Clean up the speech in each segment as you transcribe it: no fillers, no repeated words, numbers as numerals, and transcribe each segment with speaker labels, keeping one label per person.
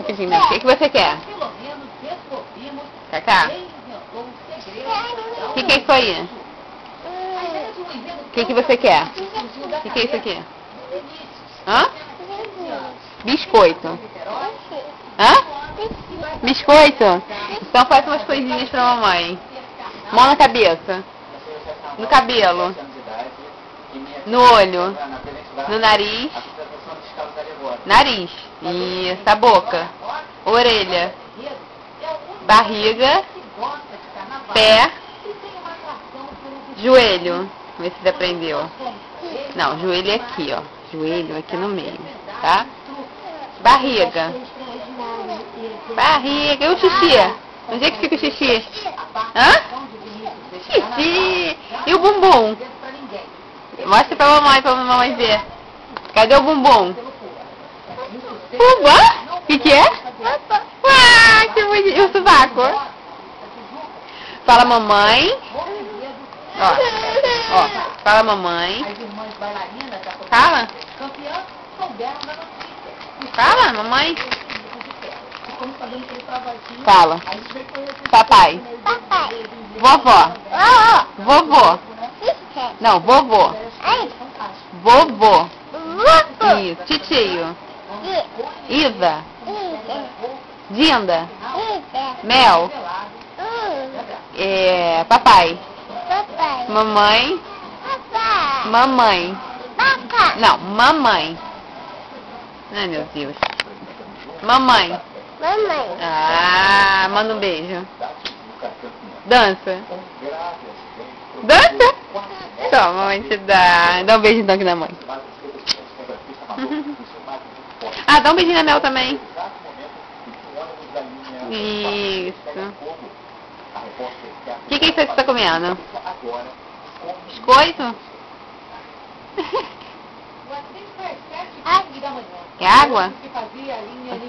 Speaker 1: Simplesmente. O que você quer? Cacá? O que é isso aí? O que você quer? O que é isso aqui? Hã? Biscoito. Hã? Biscoito? Então faz umas coisinhas pra mamãe. Mão na cabeça. No cabelo. No olho. No nariz. Nariz. Isso, a boca. Orelha. Barriga. Pé. Joelho. Vê se você aprendeu. Não, joelho é aqui, ó. Joelho aqui no meio, tá? Barriga. Barriga. E o xixi? Onde é que fica o xixi? Hã? Xixi. E o bumbum? Mostra pra mamãe ver. Cadê o bumbum? Uba? O que é? Ah, que bonito. E o sovaco? Fala mamãe. Ó, fala mamãe. Fala. Fala, mamãe. Fala. Papai. Vovó. Vovô. Não, vovô. Vovô. Isso. Titio. Isa. Dinda. Mel. Papai. Mamãe. Mamãe. Não, mamãe. Ai, meu Deus. Mamãe. Ah, manda um beijo. Dança. Dança? Toma, mamãe te dá. Dá um beijo então aqui na mãe. Ah, dá um beijinho na Mel também. Isso. O que é isso aí que você tá comendo? Biscoito? É água?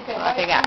Speaker 1: Vou lá pegar.